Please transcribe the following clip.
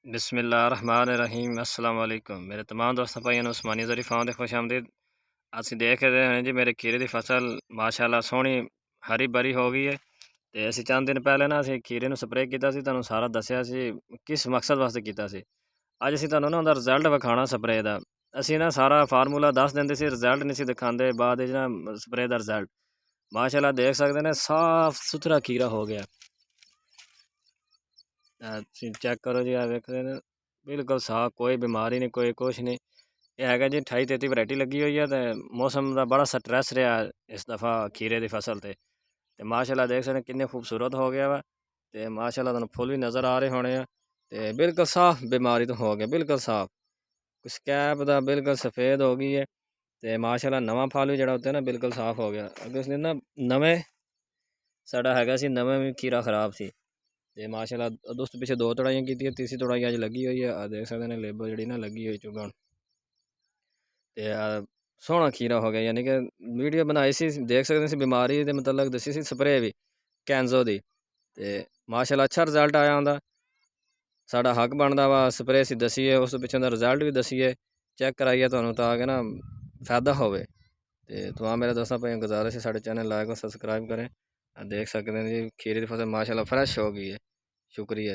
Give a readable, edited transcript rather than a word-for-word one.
बिस्मिल्लाहिर्रहमानिर्रहीम अस्सलाम वालेकुम मेरे तमाम दोस्तों भाइयों ਨੂੰ ਉਸਮਾਨੀ ਜ਼ਰੀ ਫਾਰਮ ਦੇ ਖੁਸ਼ ਆਮਦੀਦ। ਅਸੀਂ ਦੇਖ ਰਹੇ ਹਾਂ ਜੀ ਮੇਰੇ ਖੀਰੇ ਦੀ ਫਸਲ ਮਾਸ਼ਾਅੱਲਾ ਸੋਹਣੀ ਹਰੀ ਭਰੀ ਹੋ ਗਈ ਹੈ ਤੇ ਅਸੀਂ ਚੰਦ ਦਿਨ ਪਹਿਲੇ ਨਾ ਅਸੀਂ ਖੀਰੇ ਨੂੰ ਸਪਰੇਅ ਕੀਤਾ ਸੀ, ਤੁਹਾਨੂੰ ਸਾਰਾ ਦੱਸਿਆ ਸੀ ਕਿਸ ਮਕਸਦ ਵਾਸਤੇ ਕੀਤਾ ਸੀ। ਅੱਜ ਅਸੀਂ ਤੁਹਾਨੂੰ ਨਾ ਉਹਦਾ ਰਿਜ਼ਲਟ ਵਿਖਾਉਣਾ ਸਪਰੇਅ ਦਾ। ਅਸੀਂ ਨਾ ਸਾਰਾ ਫਾਰਮੂਲਾ ਦੱਸ ਦਿੰਦੇ ਸੀ, ਰਿਜ਼ਲਟ ਨਹੀਂ ਸੀ ਦਿਖਾਉਂਦੇ। ਬਾਅਦ ਵਿੱਚ ਨਾ ਸਪਰੇਅ ਦਾ ਰਿਜ਼ਲਟ ਮਾਸ਼ਾਅੱਲਾ ਦੇਖ ਸਕਦੇ ਨੇ, ਸਾਫ ਸੁਥਰਾ ਖੀਰਾ ਹੋ ਗਿਆ। ਤੁਸੀਂ ਚੈੱਕ ਕਰੋ ਜੀ, ਆ ਵੇਖਦੇ ਨੇ ਬਿਲਕੁਲ ਸਾਫ, ਕੋਈ ਬਿਮਾਰੀ ਨਹੀਂ, ਕੋਈ ਕੁਛ ਨਹੀਂ। ਇਹ ਹੈਗਾ ਜੀ 28-33 ਵੈਰਾਈਟੀ ਲੱਗੀ ਹੋਈ ਹੈ ਤੇ ਮੌਸਮ ਦਾ ਬੜਾ ਸਟ੍ਰੈਸ ਰਿਹਾ ਇਸ ਦਫਾ ਖੀਰੇ ਦੀ ਫਸਲ ਤੇ ਮਾਸ਼ਾਅੱਲਾ ਦੇਖ ਸਕਦੇ ਕਿੰਨੇ ਖੂਬਸੂਰਤ ਹੋ ਗਿਆ ਵਾ। ਤੇ ਮਾਸ਼ਾਅੱਲਾ ਤੁਹਾਨੂੰ ਫੁੱਲ ਵੀ ਨਜ਼ਰ ਆ ਰਹੇ ਹੋਣੇ ਆ ਤੇ ਬਿਲਕੁਲ ਸਾਫ ਬਿਮਾਰੀ ਤੋਂ ਹੋ ਗਿਆ, ਬਿਲਕੁਲ ਸਾਫ। ਸਕੈਪ ਦਾ ਬਿਲਕੁਲ ਸਫੇਦ ਹੋ ਗਈ ਹੈ ਤੇ ਮਾਸ਼ਾਅੱਲਾ ਨਵਾਂ ਫਲ ਵੀ ਜਿਹੜਾ ਉੱਤੇ ਨਾ ਬਿਲਕੁਲ ਸਾਫ ਹੋ ਗਿਆ। ਅੱਗੇ ਉਸਨੇ ਨਾ ਨਵੇਂ ਸਾਡਾ ਹੈਗਾ ਸੀ, ਨਵੇਂ ਵੀ ਖੀਰਾ ਖਰਾਬ ਸੀ ਤੇ ਮਾਸ਼ਾਅੱਲਾ ਦੋਸਤ ਪਿੱਛੇ 2 ਤੜਾਈਆਂ ਕੀਤੀਆਂ, ਤੀਸਰੀ ਤੜਾਈ ਅੱਜ ਲੱਗੀ ਹੋਈ ਹੈ। ਆ ਦੇਖ ਸਕਦੇ ਨੇ ਲੇਬਰ ਜਿਹੜੀ ਨਾ ਲੱਗੀ ਹੋਈ ਚੁਗਣ ਤੇ ਸੋਹਣਾ ਖੀਰਾ ਹੋ ਗਿਆ। ਯਾਨੀ ਕਿ ਵੀਡੀਓ ਬਣਾਈ ਸੀ, ਦੇਖ ਸਕਦੇ ਸੀ ਬਿਮਾਰੀ ਦੇ ਮਤਲਬ ਦੱਸੀ ਸੀ, ਸਪਰੇਅ ਵੀ ਕੈਂਜ਼ੋ ਦੀ ਤੇ ਮਾਸ਼ਾਅੱਲਾ ਅੱਛਾ ਰਿਜ਼ਲਟ ਆਇਆ ਹੁੰਦਾ। ਸਾਡਾ ਹੱਕ ਬਣਦਾ ਵਾ ਸਪਰੇਅ ਅਸੀਂ ਦਸੀਏ, ਉਸ ਤੋਂ ਪਿੱਛੇ ਦਾ ਰਿਜ਼ਲਟ ਵੀ ਦਸੀਏ, ਚੈੱਕ ਕਰਾਈਏ ਤੁਹਾਨੂੰ ਤਾਂ ਕਿ ਨਾ ਫਾਇਦਾ ਹੋਵੇ। ਤੇ ਤਮਾਮ ਮੇਰੇ ਦੋਸਤਾਂ ਭਾਈਆਂ ਗੁਜ਼ਾਰਿਸ਼ है साढ़े चैनल लाइक और सब्सक्राइब करें। देख सकते हैं जी खीरे की फसल माशाल्लाह फ्रेश हो गई है। शुक्रिया।